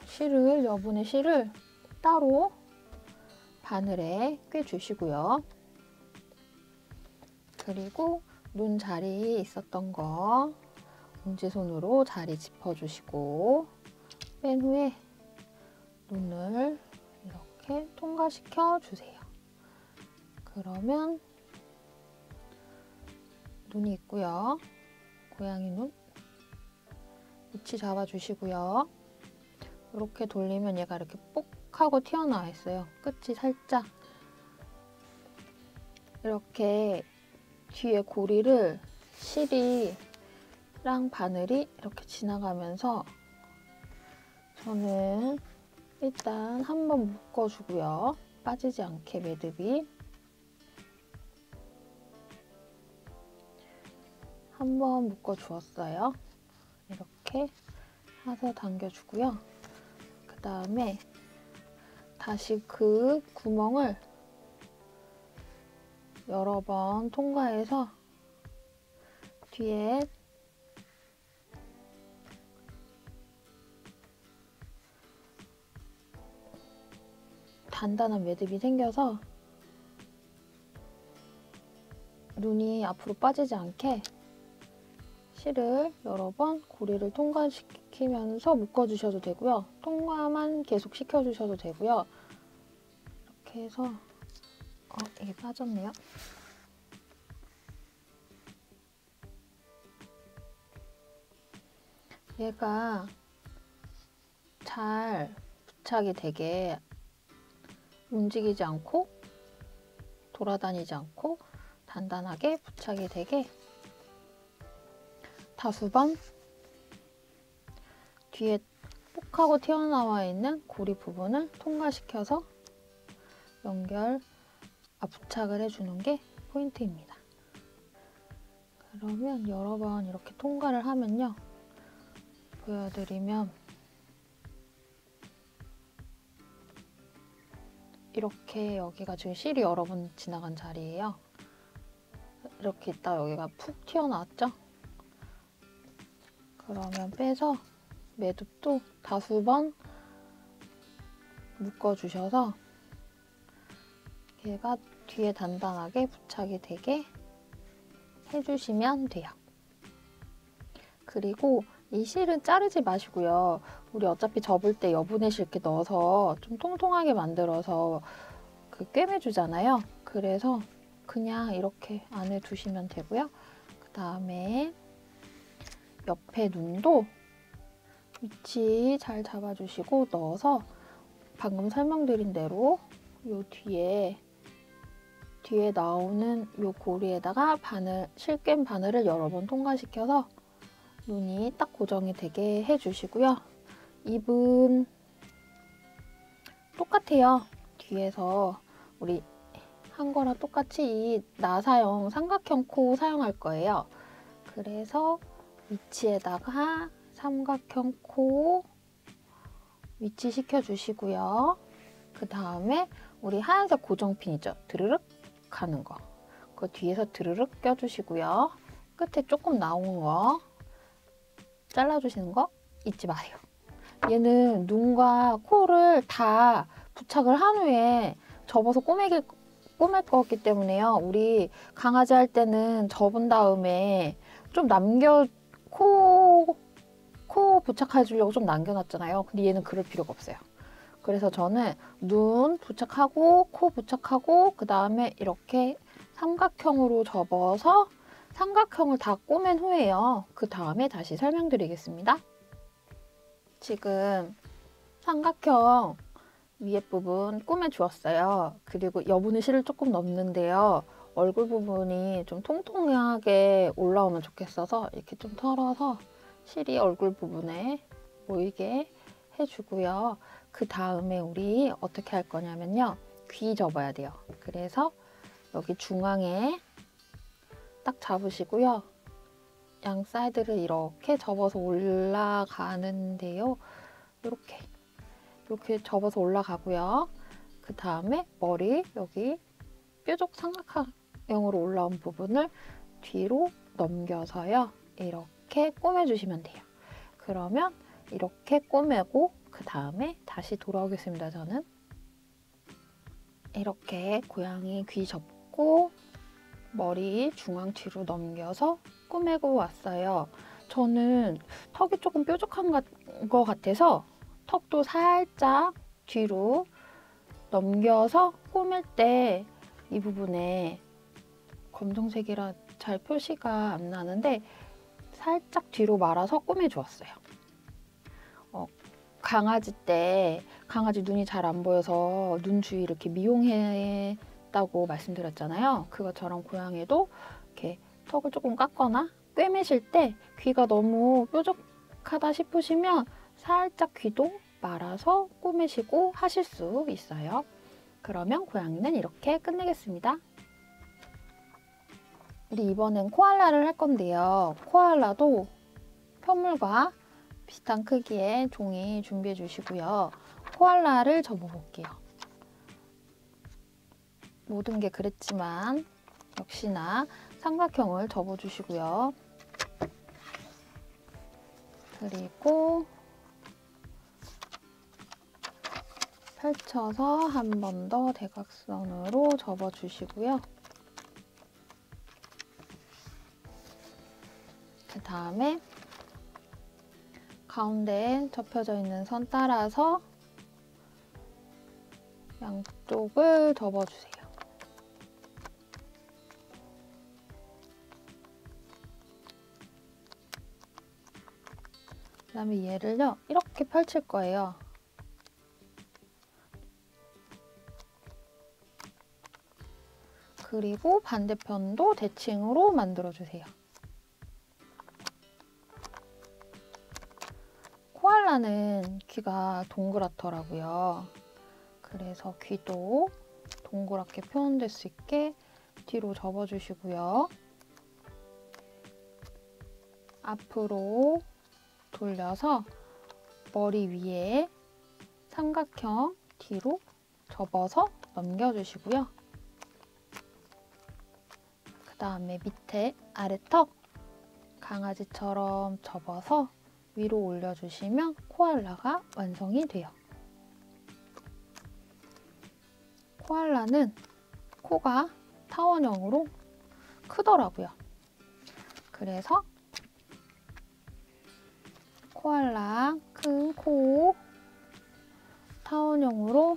여분의 실을 따로 바늘에 꿰주시고요. 그리고 눈 자리 있었던 거 엄지손으로 자리 짚어주시고, 뺀 후에 눈을 이렇게 통과시켜 주세요. 그러면 눈이 있고요. 고양이 눈 위치 잡아주시고요. 이렇게 돌리면 얘가 이렇게 뽁 하고 튀어나와 있어요. 끝이 살짝. 이렇게 뒤에 고리를 실이랑 바늘이 이렇게 지나가면서, 저는 일단 한번 묶어주고요. 빠지지 않게 매듭이. 한번 묶어주었어요. 이렇게 해서 당겨주고요. 그 다음에 다시 그 구멍을 여러 번 통과해서 뒤에 단단한 매듭이 생겨서 눈이 앞으로 빠지지 않게 실을 여러 번 고리를 통과시키면서 묶어주셔도 되고요. 통과만 계속 시켜주셔도 되고요. 이렇게 해서 이게 빠졌네요. 얘가 잘 부착이 되게 움직이지 않고 돌아다니지 않고 단단하게 부착이 되게 다수번 뒤에 뽁하고 튀어나와 있는 고리 부분을 통과시켜서 부착을 해주는 게 포인트입니다. 그러면 여러 번 이렇게 통과를 하면요. 보여드리면 이렇게 여기가 지금 실이 여러 번 지나간 자리예요. 이렇게 있다 여기가 푹 튀어나왔죠? 그러면 빼서 매듭도 다수번 묶어주셔서 얘가 뒤에 단단하게 부착이 되게 해주시면 돼요. 그리고 이 실은 자르지 마시고요. 우리 어차피 접을 때 여분의 실 이렇게 넣어서 좀 통통하게 만들어서 꿰매주잖아요. 그래서 그냥 이렇게 안에 두시면 되고요. 그 다음에 옆에 눈도 위치 잘 잡아주시고 넣어서 방금 설명드린 대로 이 뒤에 뒤에 나오는 요 고리에다가 실귴 바늘을 여러 번 통과시켜서 눈이 딱 고정이 되게 해주시고요. 입은 똑같아요. 뒤에서 우리 한 거랑 똑같이 이 나사형 삼각형 코 사용할 거예요. 그래서 위치에다가 삼각형 코 위치시켜 주시고요. 그 다음에 우리 하얀색 고정핀 있죠? 드르륵 하는 거. 그 뒤에서 드르륵 껴주시고요. 끝에 조금 나온 거 잘라주시는 거 잊지 마세요. 얘는 눈과 코를 다 부착을 한 후에 접어서 꾸밀 거기 때문에요. 우리 강아지 할 때는 접은 다음에 좀 코 부착해 주려고 좀 남겨놨잖아요. 근데 얘는 그럴 필요가 없어요. 그래서 저는 눈 부착하고 코 부착하고 그 다음에 이렇게 삼각형으로 접어서 삼각형을 다 꼬맨 후에요. 그 다음에 다시 설명드리겠습니다. 지금 삼각형 위에 부분 꾸며주었어요. 그리고 여분의 실을 조금 넣는데요. 얼굴 부분이 좀 통통하게 올라오면 좋겠어서 이렇게 좀 털어서 실이 얼굴 부분에 보이게 해주고요. 그 다음에 우리 어떻게 할 거냐면요. 귀 접어야 돼요. 그래서 여기 중앙에 딱 잡으시고요. 양 사이드를 이렇게 접어서 올라가는데요. 이렇게 접어서 올라가고요. 그 다음에 머리 여기 뾰족 삼각형으로 올라온 부분을 뒤로 넘겨서요. 이렇게 꼬매주시면 돼요. 그러면 이렇게 꼬매고 그 다음에 다시 돌아오겠습니다. 저는 이렇게 고양이 귀 접고 머리 중앙 뒤로 넘겨서 꼬매고 왔어요. 저는 턱이 조금 뾰족한 것 같아서 턱도 살짝 뒤로 넘겨서 꼬맬 때 이 부분에 검정색이라 잘 표시가 안 나는데 살짝 뒤로 말아서 꼬매주었어요. 강아지 때 강아지 눈이 잘 안 보여서 눈 주위 이렇게 미용했다고 말씀드렸잖아요. 그것처럼 고양이도 이렇게 턱을 조금 깎거나 꿰매실 때 귀가 너무 뾰족하다 싶으시면 살짝 귀도 말아서 꼬매시고 하실 수 있어요. 그러면 고양이는 이렇게 끝내겠습니다. 우리 이번엔 코알라를 할 건데요. 코알라도 편물과 비슷한 크기의 종이 준비해 주시고요. 코알라를 접어볼게요. 모든 게 그랬지만 역시나 삼각형을 접어주시고요. 그리고 펼쳐서 한 번 더 대각선으로 접어주시고요. 그 다음에 가운데에 접혀져 있는 선 따라서 양쪽을 접어주세요. 그 다음에 얘를요, 이렇게 펼칠 거예요. 그리고 반대편도 대칭으로 만들어주세요. 코알라는 귀가 동그랗더라고요. 그래서 귀도 동그랗게 표현될 수 있게 뒤로 접어주시고요. 앞으로 돌려서 머리 위에 삼각형 뒤로 접어서 넘겨주시고요. 그 다음에 밑에 아래턱 강아지처럼 접어서 위로 올려주시면 코알라가 완성이 돼요. 코알라는 코가 타원형으로 크더라고요. 그래서 코알라 큰 코 타원형으로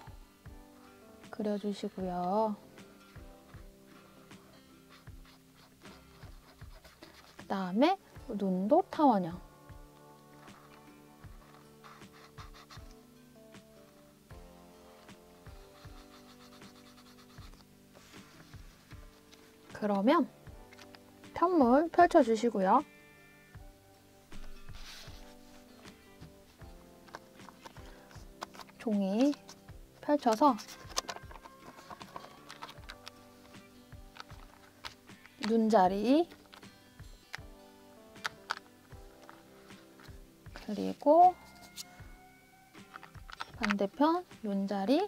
그려주시고요. 그 다음에 눈도 타원형. 그러면 편물 펼쳐주시고요. 종이 펼쳐서 눈자리 그리고 반대편 눈자리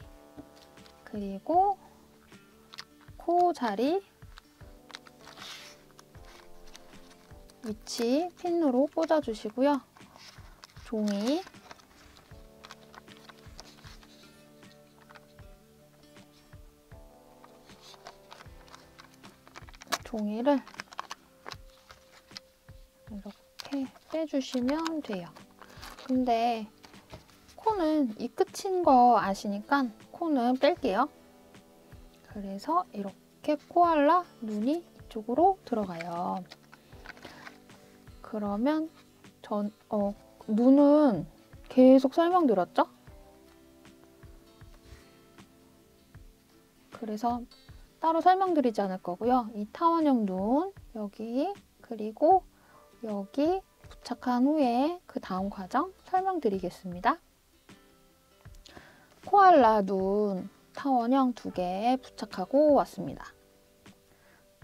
그리고 코 자리 위치 핀으로 꽂아주시고요. 종이를 이렇게 빼주시면 돼요. 근데 코는 이 끝인 거 아시니까 코는 뺄게요. 그래서 이렇게 코알라 눈이 이쪽으로 들어가요. 그러면 눈은 계속 설명드렸죠? 그래서 따로 설명드리지 않을 거고요. 이 타원형 눈 여기 그리고 여기 부착한 후에 그 다음 과정 설명드리겠습니다. 코알라 눈 타원형 2개 부착하고 왔습니다.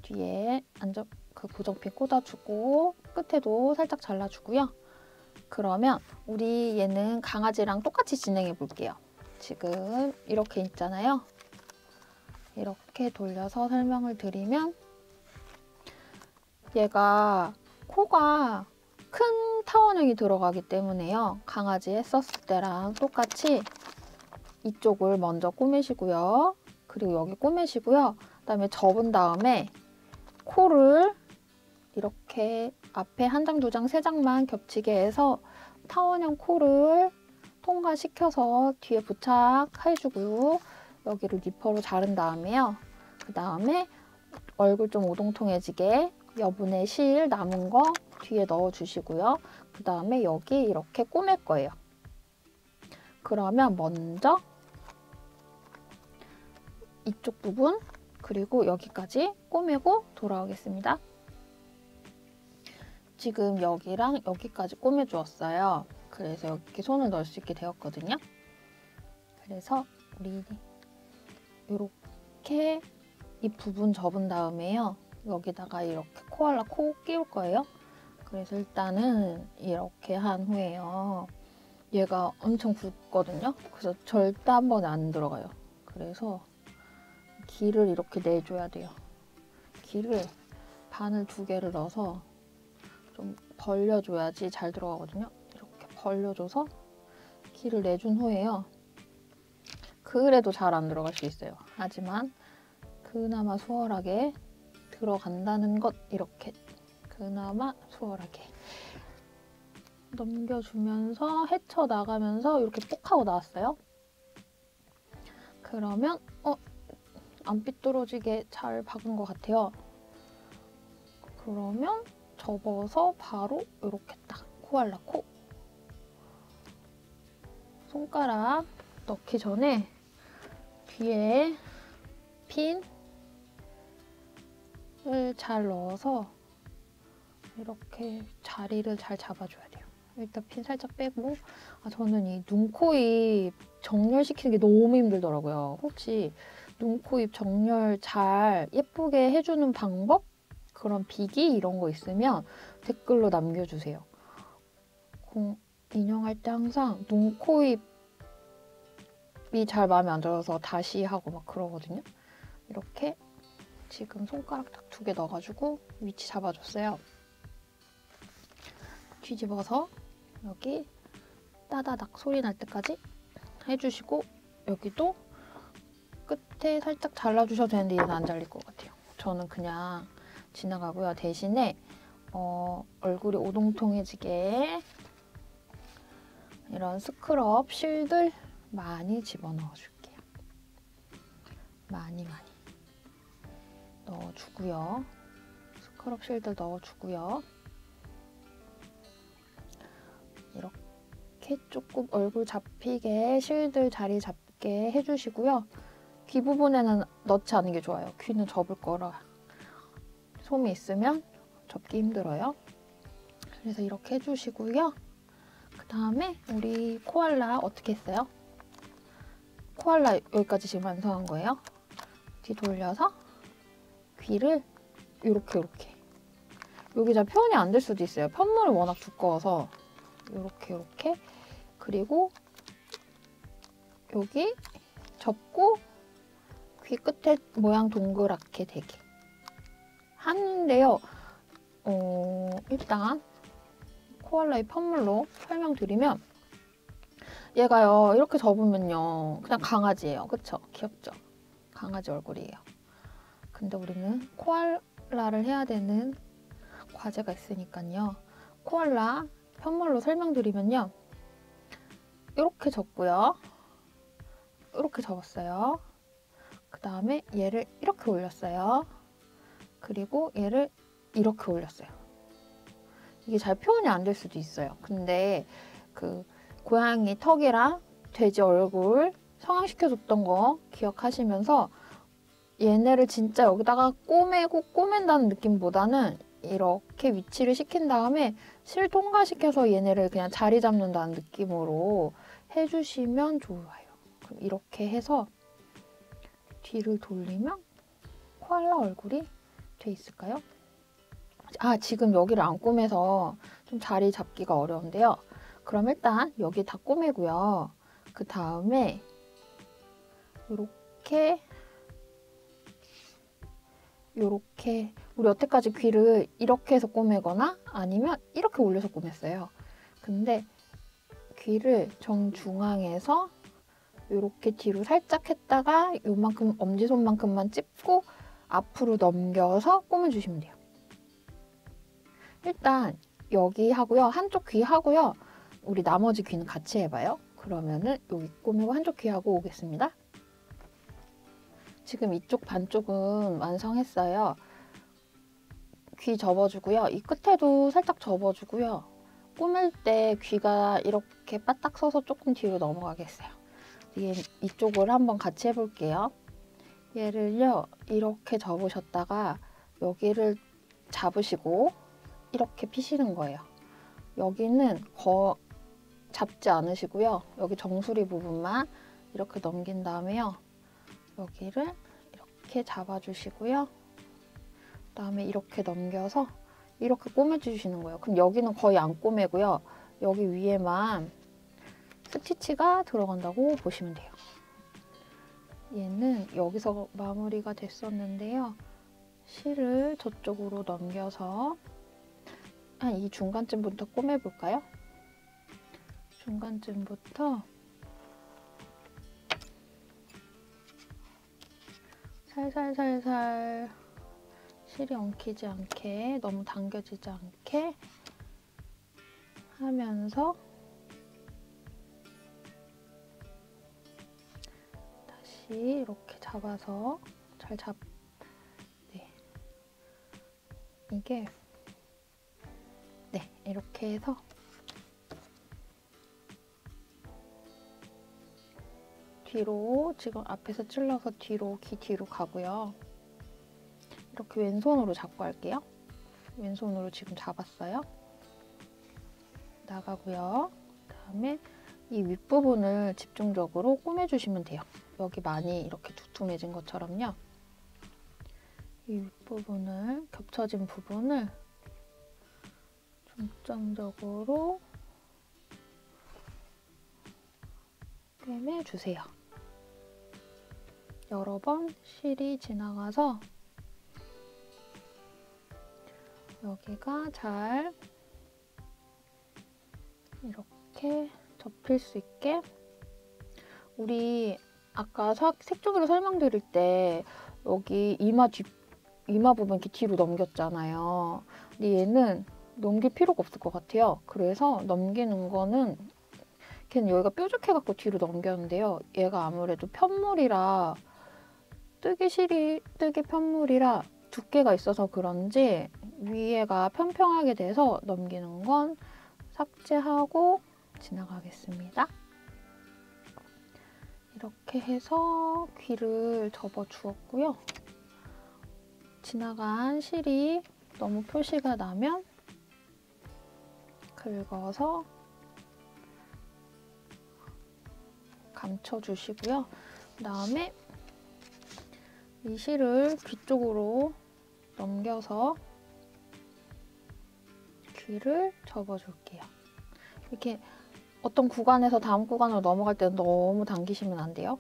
뒤에 그 고정핀 꽂아주고 끝에도 살짝 잘라주고요. 그러면 우리 얘는 강아지랑 똑같이 진행해 볼게요. 지금 이렇게 있잖아요. 이렇게 돌려서 설명을 드리면 얘가 코가 큰 타원형이 들어가기 때문에요. 강아지 했었을 때랑 똑같이 이쪽을 먼저 꾸미시고요. 그리고 여기 꾸미시고요. 그다음에 접은 다음에 코를 이렇게 앞에 한 장, 2장, 3장만 겹치게 해서 타원형 코를 통과시켜서 뒤에 부착해주고 여기를 니퍼로 자른 다음에요. 그 다음에 얼굴 좀 오동통해지게 여분의 실 남은 거 뒤에 넣어주시고요. 그 다음에 여기 이렇게 꾸밀 거예요. 그러면 먼저 이쪽 부분 그리고 여기까지 꾸미고 돌아오겠습니다. 지금 여기랑 여기까지 꾸며주었어요. 그래서 이렇게 손을 넣을 수 있게 되었거든요. 그래서 우리 이렇게 이 부분 접은 다음에요. 여기다가 이렇게 코알라 코 끼울 거예요. 그래서 일단은 이렇게 한 후에요. 얘가 엄청 굵거든요. 그래서 절대 한 번에 안 들어가요. 그래서 길을 이렇게 내줘야 돼요. 길을 바늘 2개를 넣어서 좀 벌려줘야지 잘 들어가거든요. 이렇게 벌려줘서 길을 내준 후에요. 그래도 잘 안 들어갈 수 있어요. 하지만 그나마 수월하게 들어간다는 것 이렇게 그나마 수월하게 넘겨주면서 헤쳐나가면서 이렇게 뽁 하고 나왔어요. 그러면 안 삐뚤어지게 잘 박은 것 같아요. 그러면 접어서 바로 이렇게 딱 코알라 코 손가락 넣기 전에 뒤에 핀을 잘 넣어서 이렇게 자리를 잘 잡아줘야 돼요. 일단 핀 살짝 빼고 저는 이 눈, 코, 입 정렬시키는 게 너무 힘들더라고요. 혹시 눈, 코, 입 정렬 잘 예쁘게 해주는 방법? 그런 비기 이런 거 있으면 댓글로 남겨주세요. 인형할 때 항상 눈, 코, 입이 잘 마음에 안 들어서 다시 하고 막 그러거든요. 이렇게 지금 손가락 딱 2개 넣어가지고 위치 잡아줬어요. 뒤집어서 여기 따다닥 소리 날 때까지 해주시고 여기도 끝에 살짝 잘라주셔도 되는데 얘는 안 잘릴 것 같아요. 저는 그냥 지나가고요. 대신에 얼굴이 오동통해지게 이런 스크럽 실들 많이 집어넣어 줄게요. 많이 넣어주고요. 스크럽 실들 넣어주고요. 이렇게 조금 얼굴 잡히게 실들 자리 잡게 해주시고요. 귀 부분에는 넣지 않는 게 좋아요. 귀는 접을 거라. 솜이 있으면 접기 힘들어요. 그래서 이렇게 해주시고요. 그 다음에 우리 코알라 어떻게 했어요? 코알라 여기까지 지금 완성한 거예요. 뒤 돌려서 귀를 이렇게 여기 잘 표현이 안 될 수도 있어요. 편물이 워낙 두꺼워서 이렇게 그리고 여기 접고 귀 끝에 모양 동그랗게 되게 하는데요. 일단 코알라의 편물로 설명드리면 얘가요 이렇게 접으면요 그냥 강아지예요. 그쵸? 귀엽죠? 강아지 얼굴이에요. 근데 우리는 코알라를 해야 되는 과제가 있으니까요. 코알라 편물로 설명드리면요. 이렇게 접고요. 이렇게 접었어요. 그 다음에 얘를 이렇게 올렸어요. 그리고 얘를 이렇게 올렸어요. 이게 잘 표현이 안 될 수도 있어요. 근데 그 고양이 턱이랑 돼지 얼굴 성형시켜줬던 거 기억하시면서 얘네를 진짜 여기다가 꼬맨다는 느낌보다는 이렇게 위치를 시킨 다음에 실 통과시켜서 얘네를 그냥 자리 잡는다는 느낌으로 해주시면 좋아요. 그럼 이렇게 해서 뒤를 돌리면 코알라 얼굴이 돼 있을까요? 아, 지금 여기를 안 꼬매서 좀 자리 잡기가 어려운데요. 그럼 일단 여기 다 꼬매고요. 그 다음에 요렇게 우리 여태까지 귀를 이렇게 해서 꼬매거나 아니면 이렇게 올려서 꼬맸어요. 근데 귀를 정중앙에서 요렇게 뒤로 살짝 했다가 요만큼 엄지손만큼만 찝고 앞으로 넘겨서 꼬매주시면 돼요. 일단 여기 하고요. 한쪽 귀 하고요. 우리 나머지 귀는 같이 해봐요. 그러면은 여기 꼬매고 한쪽 귀 하고 오겠습니다. 지금 이쪽 반쪽은 완성했어요. 귀 접어주고요. 이 끝에도 살짝 접어주고요. 꼬맬 때 귀가 이렇게 바닥 서서 조금 뒤로 넘어가겠어요. 이쪽을 한번 같이 해볼게요. 얘를요. 이렇게 접으셨다가 여기를 잡으시고 이렇게 피시는 거예요. 여기는 잡지 않으시고요. 여기 정수리 부분만 이렇게 넘긴 다음에요. 여기를 이렇게 잡아주시고요. 그다음에 이렇게 넘겨서 이렇게 꼬매주시는 거예요. 그럼 여기는 거의 안 꼬매고요. 여기 위에만 스티치가 들어간다고 보시면 돼요. 얘는 여기서 마무리가 됐었는데요. 실을 저쪽으로 넘겨서 한 이 중간쯤부터 꼬매볼까요? 중간쯤부터 살살살살 실이 엉키지 않게 너무 당겨지지 않게 하면서 다시 이렇게 잡아서 네. 이게 네, 이렇게 해서 뒤로 지금 앞에서 찔러서 뒤로 귀 뒤로 가고요. 이렇게 왼손으로 잡고 할게요. 왼손으로 지금 잡았어요. 나가고요. 그다음에 이 윗부분을 집중적으로 꼬매주시면 돼요. 여기 많이 이렇게 두툼해진 것처럼요. 이 윗부분을 겹쳐진 부분을 중점적으로 꿰매주세요. 여러 번 실이 지나가서 여기가 잘 이렇게 접힐 수 있게 우리 아까 색조기로 설명드릴 때 여기 이마 부분 이렇게 뒤로 넘겼잖아요. 근데 얘는 넘길 필요가 없을 것 같아요. 그래서 넘기는 거는 걔는 여기가 뾰족해갖고 뒤로 넘겼는데요. 얘가 아무래도 편물이라 뜨개 편물이라 두께가 있어서 그런지 위에가 평평하게 돼서 넘기는 건 삭제하고 지나가겠습니다. 이렇게 해서 귀를 접어 주었고요. 지나간 실이 너무 표시가 나면 긁어서 감춰주시고요. 그다음에 이 실을 뒤쪽으로 넘겨서 귀를 접어줄게요. 이렇게 어떤 구간에서 다음 구간으로 넘어갈 때는 너무 당기시면 안 돼요.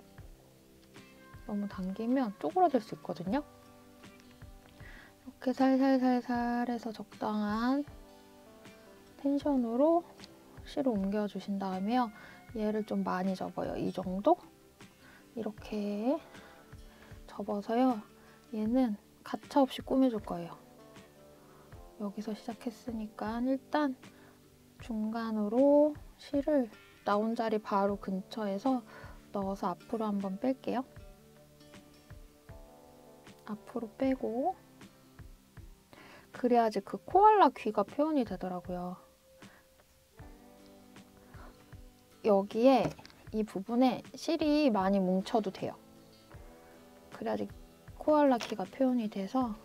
너무 당기면 쪼그라들 수 있거든요. 이렇게 살살살살 해서 적당한 텐션으로 실을 옮겨주신 다음에요. 얘를 좀 많이 접어요. 이 정도? 이렇게 접어서요. 얘는 가차없이 꾸며줄 거예요. 여기서 시작했으니까 일단 중간으로 실을 나온 자리 바로 근처에서 넣어서 앞으로 한번 뺄게요. 앞으로 빼고 그래야지 그 코알라 귀가 표현이 되더라고요. 여기에 이 부분에 실이 많이 뭉쳐도 돼요. 그래야지 코알라 귀가 표현이 돼서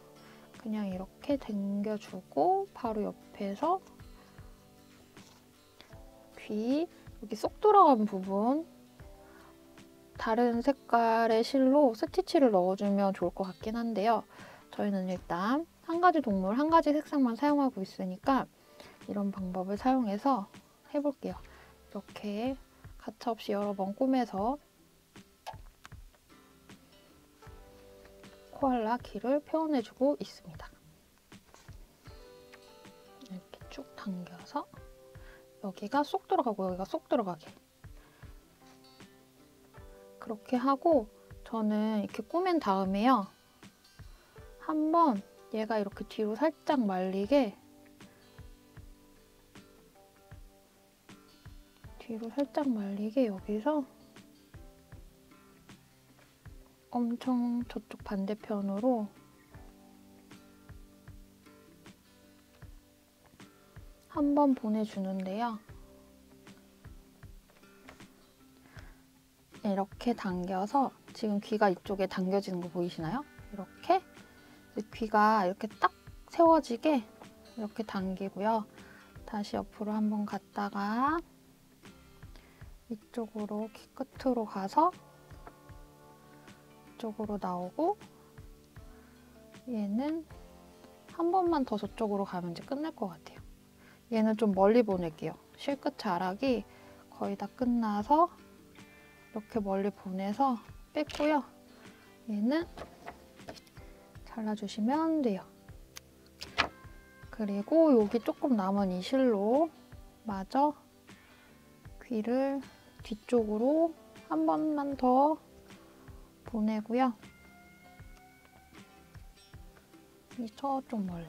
그냥 이렇게 당겨주고 바로 옆에서 귀 여기 쏙 들어간 부분 다른 색깔의 실로 스티치를 넣어주면 좋을 것 같긴 한데요. 저희는 일단 한 가지 동물, 한 가지 색상만 사용하고 있으니까 이런 방법을 사용해서 해볼게요. 이렇게 가차없이 여러 번 꼬매서 코알라 귀를 표현해주고 있습니다. 이렇게 쭉 당겨서 여기가 쏙 들어가고 여기가 쏙 들어가게 그렇게 하고 저는 이렇게 꾸민 다음에요. 한번 얘가 이렇게 뒤로 살짝 말리게 여기서 엄청 저쪽 반대편으로 한번 보내주는데요. 이렇게 당겨서 지금 귀가 이쪽에 당겨지는 거 보이시나요? 이렇게 귀가 이렇게 딱 세워지게 이렇게 당기고요. 다시 옆으로 한번 갔다가 이쪽으로 귀 끝으로 가서 이쪽으로 나오고 얘는 한 번만 더 저쪽으로 가면 이제 끝날 것 같아요. 얘는 좀 멀리 보낼게요. 실끝 자락이 거의 다 끝나서 이렇게 멀리 보내서 뺐고요. 얘는 잘라주시면 돼요. 그리고 여기 조금 남은 이 실로 마저 귀를 뒤쪽으로 한 번만 더 보내고요. 저쪽 멀리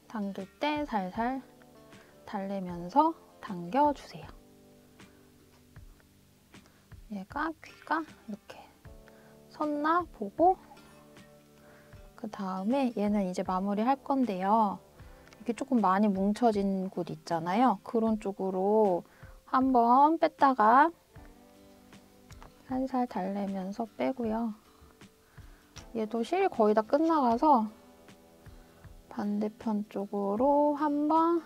당길 때 살살 달래면서 당겨주세요. 얘가 귀가 이렇게 섰나 보고 그 다음에 얘는 이제 마무리 할 건데요. 이렇게 조금 많이 뭉쳐진 곳 있잖아요. 그런 쪽으로 한번 뺐다가 살살 달래면서 빼고요. 얘도 실이 거의 다 끝나가서 반대편 쪽으로 한번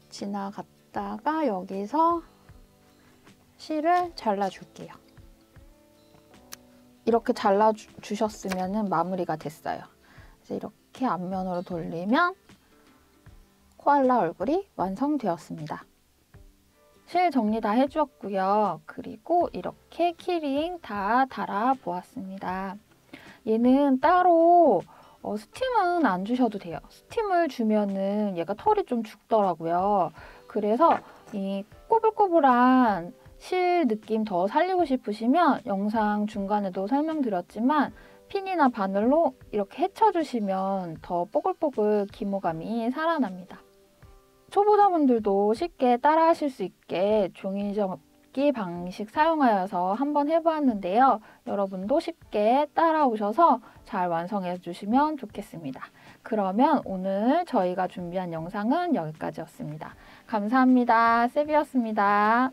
지나갔다가 여기서 실을 잘라줄게요. 이렇게 잘라주셨으면 마무리가 됐어요. 그래서 이렇게 앞면으로 돌리면 코알라 얼굴이 완성되었습니다. 실 정리 다 해주었고요. 그리고 이렇게 키링 다 달아보았습니다. 얘는 따로 스팀은 안 주셔도 돼요. 스팀을 주면은 얘가 털이 좀 죽더라고요. 그래서 이 꼬불꼬불한 실 느낌 더 살리고 싶으시면 영상 중간에도 설명드렸지만 핀이나 바늘로 이렇게 헤쳐주시면 더 뽀글뽀글 기모감이 살아납니다. 초보자분들도 쉽게 따라하실 수 있게 종이접기 방식 사용하여서 한번 해보았는데요. 여러분도 쉽게 따라오셔서 잘 완성해 주시면 좋겠습니다. 그러면 오늘 저희가 준비한 영상은 여기까지였습니다. 감사합니다. 세비였습니다.